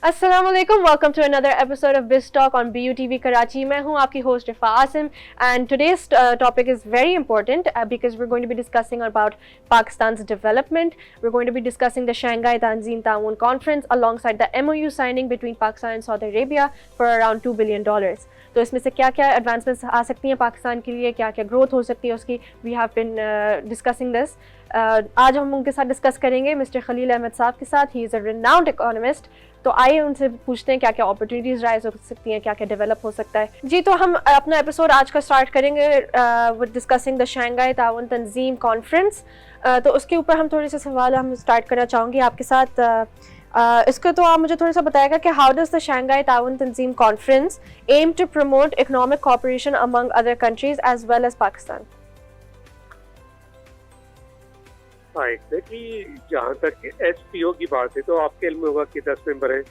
अस्सलाम वालेकुम, welcome to another episode of biz talk on BUTV Karachi. मैं हूं आपकी host Rifa Asim and today's topic is very important because we are going to be discussing about Pakistan's development. We're going to be discussing the Shanghai Tanzim Ta'awun Conference alongside the MOU signing between Pakistan and Saudi Arabia for around $2 billion. तो इसमें से क्या क्या advancements आ सकती हैं पाकिस्तान के लिए, क्या क्या ग्रोथ हो सकती है उसकी, we have been discussing this. आज हम उनके साथ डिस्कस करेंगे मिस्टर खलील अहमद साहब के साथ। He is a renowned economist. तो आइए उनसे पूछते हैं क्या क्या अपॉर्चुनिटीज़ राइज हो सकती हैं, क्या क्या डेवलप हो सकता है। जी, तो हम अपना एपिसोड आज का स्टार्ट करेंगे विद डिस्कसिंग द शंघाई ताउन तंजीम कॉन्फ्रेंस। तो उसके ऊपर हम थोड़े से सवाल हम स्टार्ट करना चाहूँगी आपके साथ। इसको तो आप मुझे थोड़ा सा बताएगा कि हाउ डज द शंघाई ताउन तंजीम conference aim to promote economic cooperation among other countries as well as Pakistan. हाँ, एग्जैक्टली। जहाँ तक SPO की बात है तो आपके इल्म होगा कि 10 मेंबर हैं।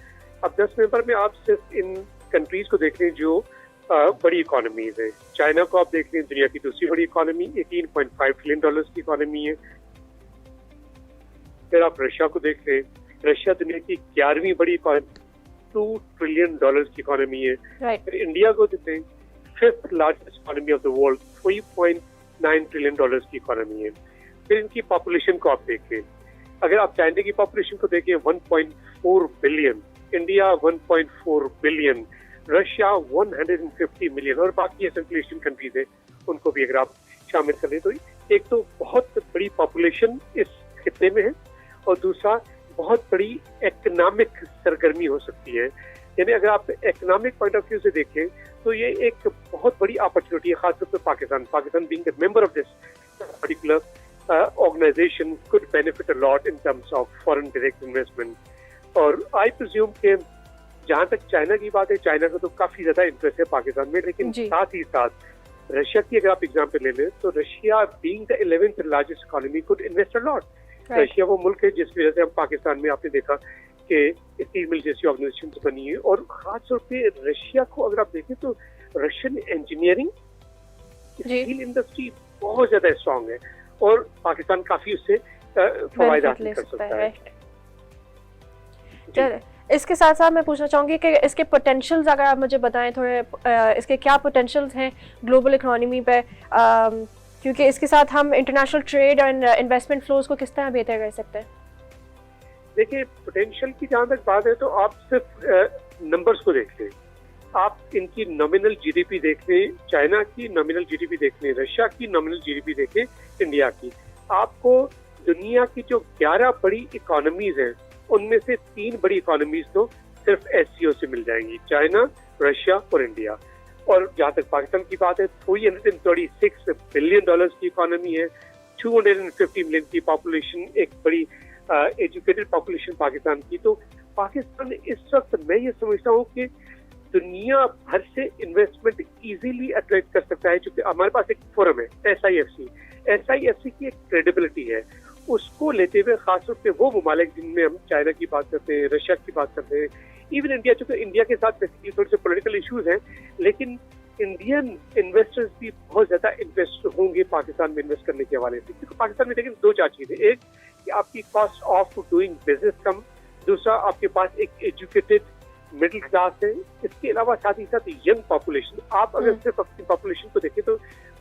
अब 10 मेंबर में आप सिर्फ इन कंट्रीज को देख लें जो बड़ी इकोनॉमीज है। चाइना को आप देख लें, दुनिया की दूसरी बड़ी इकोनॉमी, $18.5 ट्रिलियन की इकोनॉमी है। फिर आप रशिया को देख लें, रशिया दुनिया की 11वीं बड़ी इकोनॉमी, $2 ट्रिलियन की इकोनॉमी है। फिर इंडिया को देखें, 5th largest economy of the world, $3.9 trillion की इकोनॉमी है। फिर इनकी पॉपुलेशन को आप देखें, अगर आप चाइना की पॉपुलेशन को देखें 1.4 billion, India 1.4 billion, Russia 150 million और बाकी सेंट्रल एशियन कंट्रीज है उनको भी अगर आप शामिल कर लें तो एक तो बहुत बड़ी पॉपुलेशन इस खित्ते में है और दूसरा बहुत बड़ी इकोनॉमिक सरगर्मी हो सकती है। यानी अगर आप इकोनॉमिक पॉइंट ऑफ व्यू से देखें तो ये एक बहुत बड़ी अपॉर्चुनिटी है, खासतौर पर Pakistan being a member of this particular organization could benefit a lot in terms of foreign direct investment. और I presume कि जहाँ तक चाइना की बात है, चाइना का तो काफी ज्यादा इंटरेस्ट है पाकिस्तान में, लेकिन साथ ही साथ रशिया की अगर आप एग्जांपल ले लें तो Russia being the 11th largest economy could invest a lot. Russia वो मुल्क है जिसकी वजह से हम पाकिस्तान में आपने देखा कि स्टील मिल जैसी ऑर्गेनाइजेशन बनी है और खासतौर पे रशिया को अगर आप देखें तो रशियन इंजीनियरिंग स्टील इंडस्ट्री बहुत ज्यादा स्ट्रॉन्ग है और पाकिस्तान काफी उससे फवायद हासिल कर सकता है। इसके साथ साथ मैं पूछना चाहूँगी कि इसके पोटेंशियल्स अगर आप मुझे बताएं थोड़े, इसके क्या पोटेंशियल्स हैं ग्लोबल इकोनॉमी पे, क्योंकि इसके साथ हम इंटरनेशनल ट्रेड और इन्वेस्टमेंट फ्लोज को किस तरह बेहतर कर सकते हैं। देखिए, पोटेंशियल की जहाँ तक बात है तो आप सिर्फ नंबर्स को देख लें, आप इनकी नॉमिनल GDP देख लें, चाइना की नॉमिनल GDP देख लें, रशिया की नॉमिनल GDP देख लें, इंडिया की, आपको दुनिया की जो 11 बड़ी इकोनॉमीज हैं उनमें से 3 बड़ी इकोनॉमीज तो सिर्फ SCO से मिल जाएंगी, चाइना, रशिया और इंडिया। और जहाँ तक पाकिस्तान की बात है, $336 बिलियन की इकोनॉमी है, 250 मिलियन की पॉपुलेशन, एक बड़ी एजुकेटेड पॉपुलेशन पाकिस्तान की। तो पाकिस्तान इस वक्त मैं ये समझता हूँ कि दुनिया भर से इन्वेस्टमेंट इजीली अट्रैक्ट कर सकता है, क्योंकि हमारे पास एक फोरम है SIFC की एक क्रेडिबिलिटी है, उसको लेते हुए खासतौर पे वो ममालिक जिनमें हम चाइना की बात करते हैं, रशिया की बात करते हैं, इवन इंडिया, चूंकि इंडिया के साथ बेसिकली थोड़े से पॉलिटिकल इश्यूज हैं, लेकिन इंडियन इन्वेस्टर्स भी बहुत ज्यादा इन्वेस्ट होंगे पाकिस्तान में इन्वेस्ट करने के हवाले से। क्योंकि पाकिस्तान में देखिए 2-4 चीजें, एक कि आपकी कॉस्ट ऑफ डूइंग बिजनेस कम, दूसरा आपके पास एक एजुकेटेड मिडिल क्लास है, इसके अलावा साथ ही साथ यंग पॉपुलेशन। आप अगर सिर्फ अपनी पॉपुलेशन को देखें तो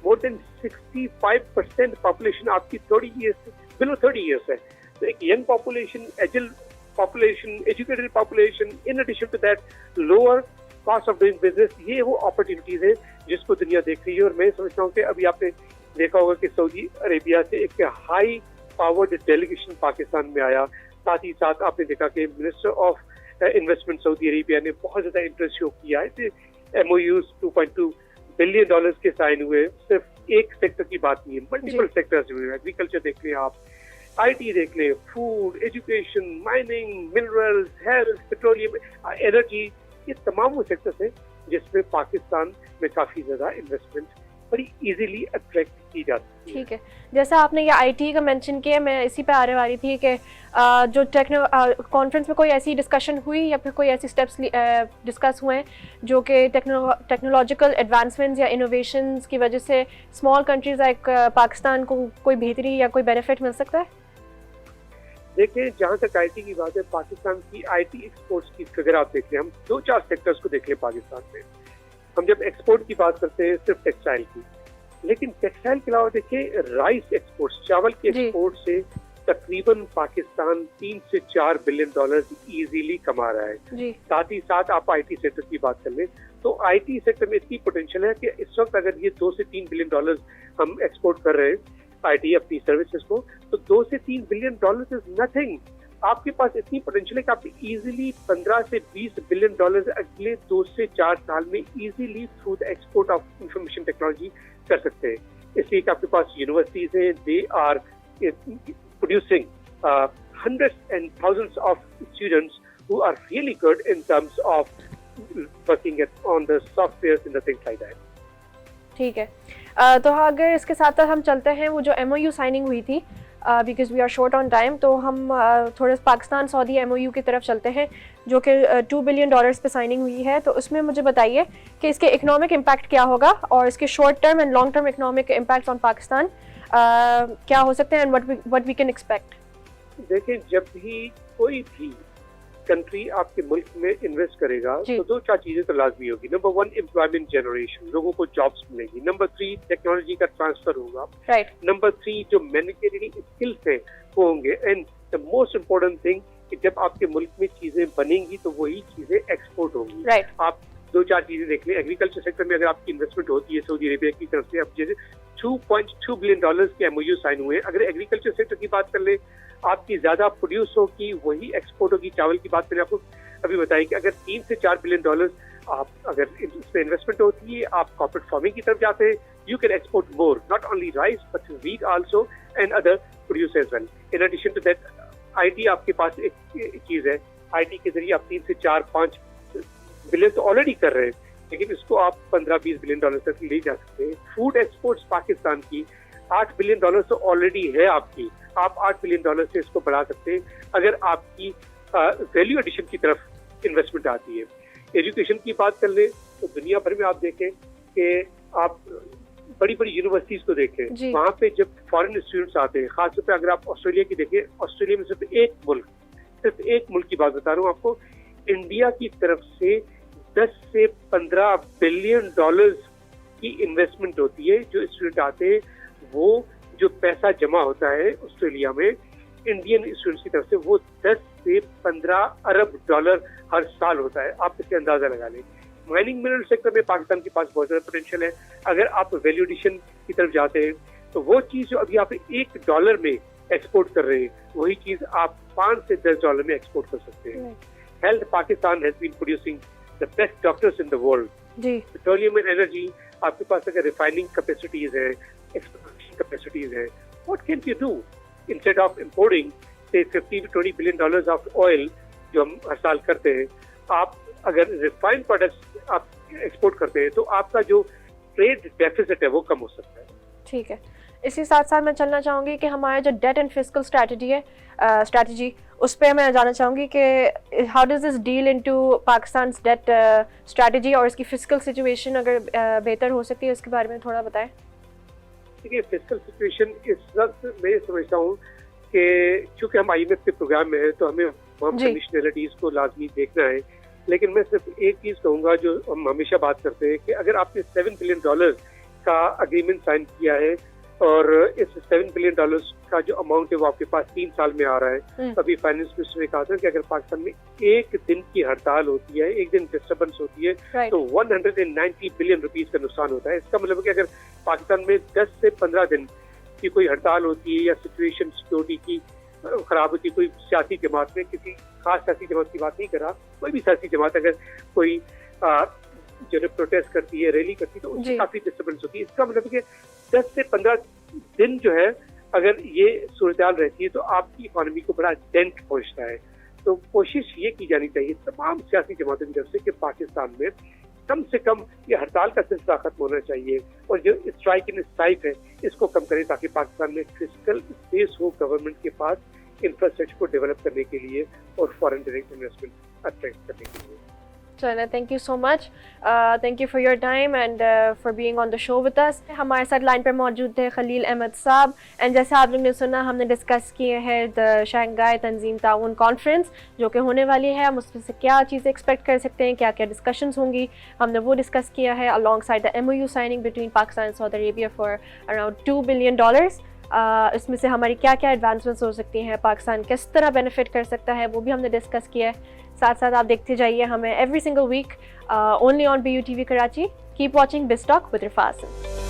मोर देन 65% पॉपुलेशन आपकी 30 ईयर्स बिलो 30 ईयर्स है। तो एक young population, agile population, educated population, in addition to that lower cost of doing business, ये वो अपॉर्चुनिटीज है जिसको दुनिया देख रही है। और मैं समझता हूँ कि अभी आपने देखा होगा कि सऊदी अरेबिया से एक हाई पावर्ड डेलीगेशन पाकिस्तान में आया, साथ ही साथ आपने देखा कि minister of investment Saudi Arabia ने बहुत ज्यादा इंटरेस्ट शो किया है। MOUs $2.2 बिलियन के साइन हुए, सिर्फ एक सेक्टर की बात नहीं है, मल्टीपल सेक्टर्स हुए। एग्रीकल्चर देख लें आप, IT देख लें, food, education, mining, minerals, health, petroleum, energy, ये तमाम वो सेक्टर्स हैं जिसमें पाकिस्तान में काफी ज्यादा इन्वेस्टमेंट बड़ी इजीली अट्रैक्ट की जाती है। ठीक है, जैसा आपने ये IT का मेंशन किया, मैं इसी पे आने वाली थी कि जो कॉन्फ्रेंस में कोई ऐसी डिस्कशन हुई या फिर कोई ऐसी स्टेप्स डिस्कस हुए हैं जो कि टेक्नोलॉजिकल एडवांसमेंट्स या इनोवेशंस की वजह से स्मॉल कंट्रीज लाइक पाकिस्तान को कोई बेहतरी या कोई बेनिफिट मिल सकता है। देखिए, जहाँ तक आईटी की बात है, पाकिस्तान की आईटी एक्सपोर्ट्स की अगर आप देख लें, हम 2-4 सेक्टर्स को देख लें पाकिस्तान में। हम जब एक्सपोर्ट की बात करते हैं सिर्फ टेक्सटाइल की, लेकिन टेक्सटाइल के अलावा देखिए राइस एक्सपोर्ट्स, चावल के एक्सपोर्ट से तकरीबन पाकिस्तान 3 से 4 बिलियन डॉलर इजीली कमा रहा है। साथ ही साथ आप आईटी सेक्टर की बात कर लें तो आईटी सेक्टर में इतनी पोटेंशियल है कि इस वक्त अगर ये 2 से 3 बिलियन डॉलर हम एक्सपोर्ट कर रहे हैं आईटी अपनी सर्विसेज को, तो 2 से 3 बिलियन डॉलर इज नथिंग। आपके पास इतनी पोटेंशियल है कि आप इजीली 15 से 20 बिलियन डॉलर अगले 2 से 4 साल में easily through the export of information technology कर सकते हैं। इसलिए आपके पास यूनिवर्सिटीज हैं, they are producing hundreds and thousands of students who are really good in terms of working on the softwares and the things like that. ठीक है, तो अगर इसके साथ साथ हम चलते हैं वो जो MOU साइनिंग हुई थी, because we are short on time, तो हम थोड़ा पाकिस्तान सऊदी MOU की तरफ चलते हैं जो कि $2 बिलियन पे साइनिंग हुई है। तो उसमें मुझे बताइए कि इसके इकोनॉमिक इम्पैक्ट क्या होगा और इसके short term and long term economic impact on Pakistan क्या हो सकते हैं and what we can expect. देखिए, जब भी कोई भी कंट्री आपके मुल्क में इन्वेस्ट करेगा तो 2-4 चीजें तो लाजमी होगी। नंबर 1, एम्प्लॉयमेंट जनरेशन, लोगों को जॉब्स मिलेगी। नंबर 3, टेक्नोलॉजी का ट्रांसफर होगा। नंबर 3, जो मैनेजरियल स्किल्स हैं वो होंगे। And the most important thing कि जब आपके मुल्क में चीजें बनेंगी तो वही चीजें एक्सपोर्ट होंगी। आप 2-4 चीजें देख लें, एग्रीकल्चर सेक्टर में अगर आपकी इन्वेस्टमेंट होती है सऊदी अरेबिया की तरफ से, अब जैसे $2.2 बिलियन के MOU साइन हुए। अगर एग्रीकल्चर सेक्टर की बात कर ले, आपकी ज्यादा प्रोड्यूस होगी वही एक्सपोर्ट होगी। चावल की बात करें, आपको अभी बताया कि अगर 3 से 4 बिलियन डॉलर आप अगर इसमें इन्वेस्टमेंट होती है, आप कॉर्पोरेट फार्मिंग की तरफ जाते हैं, you can export more, not only rice but wheat also and other produce as well. In addition to that, IT आपके पास एक चीज है, आईटी के जरिए आप 3 से 4-5 बिलियन तो ऑलरेडी कर रहे हैं, लेकिन इसको आप 15-20 बिलियन डॉलर तक ले जा सकते हैं। फूड एक्सपोर्ट्स पाकिस्तान की $8 बिलियन तो ऑलरेडी है आपकी, आप $8 बिलियन से इसको बढ़ा सकते हैं अगर आपकी वैल्यू एडिशन की तरफ इन्वेस्टमेंट आती है। एजुकेशन की बात कर ले तो दुनिया भर में आप देखें कि आप बड़ी बड़ी यूनिवर्सिटीज को देखें, वहाँ पे जब फॉरेन स्टूडेंट्स आते हैं, खासतौर पे अगर आप ऑस्ट्रेलिया की देखें, ऑस्ट्रेलिया में सिर्फ एक मुल्क की बात बता रहा हूँ आपको, इंडिया की तरफ से 10 से 15 बिलियन डॉलर्स की इन्वेस्टमेंट होती है। जो स्टूडेंट आते हैं वो जो पैसा जमा होता है ऑस्ट्रेलिया में इंडियन स्टूडेंट्स की तरफ से, वो 10 से 15 अरब डॉलर हर साल होता है। आप इससे अंदाजा लगा लें। माइनिंग मिनरल सेक्टर में पाकिस्तान के पास बहुत ज़्यादा पोटेंशियल है। अगर आप वैल्यू एडिशन की तरफ जाते हैं तो वो चीज़ जो अभी आप $1 में एक्सपोर्ट कर रहे हैं, वही चीज़ आप $5 से $10 में एक्सपोर्ट कर सकते हैं। Health, Pakistan has been producing the best doctors in the world. Petroleum and energy, आपके पास अगर रिफाइनिंग कैपेसिटीज है, एक्सप्लोरेशन कैपेसिटीज है, what can you do instead of importing से $50 to $20 बिलियन ऑफ ऑयल जो हम हर साल करते हैं, आप अगर रिफाइंड प्रोडक्ट्स आप एक्सपोर्ट करते हैं तो आपका जो ट्रेड डेफिसिट है वो कम हो सकता है। ठीक है, इसी साथ साथ मैं चलना चाहूँगी कि हमारा जो डेट एंड फिस्कल स्ट्रैटेजी उस पर मैं जानना चाहूँगी कि how does this deal into Pakistan debt strategy और इसकी फिस्कल सिचुएशन अगर बेहतर हो सकती है उसके बारे में थोड़ा बताएं। देखिए, फिस्कल सिचुएशन इस वक्त मैं समझता हूँ कि चूँकि हम IMF के प्रोग्राम में है तो हमें कंडीशनलिटीज को लाजमी देखना है, लेकिन मैं सिर्फ एक चीज़ कहूँगा जो हम हमेशा बात करते हैं कि अगर आपने $7 बिलियन का अग्रीमेंट साइन किया है और इस $7 बिलियन का जो अमाउंट है वो आपके पास 3 साल में आ रहा है, अभी फाइनेंस मिनिस्टर ने कहा था कि अगर पाकिस्तान में एक दिन की हड़ताल होती है, एक दिन डिस्टर्बेंस होती है तो 190 बिलियन रुपीस का नुकसान होता है। इसका मतलब है कि अगर पाकिस्तान में 10 से 15 दिन की कोई हड़ताल होती है या सिचुएशन सिक्योरिटी की खराब होती है, कोई सियासी जमात में, किसी खास सियासी जमात की बात नहीं कर रहा, कोई भी सियासी जमात अगर कोई जो प्रोटेस्ट करती है, रैली करती है, तो उससे काफी डिस्टर्बेंस होती है। इसका मतलब है कि 10 से 15 दिन जो है अगर ये सूरत-ए-हाल रहती है तो आपकी इकोनॉमी को बड़ा डेंट पहुंचता है। तो कोशिश ये की जानी चाहिए तमाम सियासी जमातों की तरफ से कि पाकिस्तान में कम से कम ये हड़ताल का सिलसिला खत्म होना चाहिए और जो स्ट्राइक इन स्ट्राइक है इसको कम करें ताकि पाकिस्तान में फिजिकल स्पेस हो गवर्नमेंट के पास इंफ्रास्ट्रक्चर को डेवलप करने के लिए और फॉरेन डायरेक्ट इन्वेस्टमेंट अट्रैक्ट करने के लिए। चलो, thank you so much, thank you for your time and for being on the show with us. हमारे साथ लाइन पर मौजूद थे खलील अहमद साहब, एंड जैसे आप लोग ने सुना, हमने डिस्कस किए हैं द शंघाई तंजीम ताउन कॉन्फ्रेंस जो कि होने वाली है। हम उसमें से क्या चीज़ें एक्सपेक्ट कर सकते हैं, क्या क्या डिस्कशंस होंगी, हमने वो डिस्कस किया है along side the MOU signing between Pakistan and Saudi Arabia for around $2 billion. इसमें से हमारी क्या क्या एडवांसमेंट्स हो सकती हैं, पाकिस्तान किस तरह बेनिफिट कर सकता है, वो भी हमने डिस्कस किया है। साथ साथ आप देखते जाइए हमें every single week only on BUTV Karachi. Keep watching biz talk with Rifa Hasan.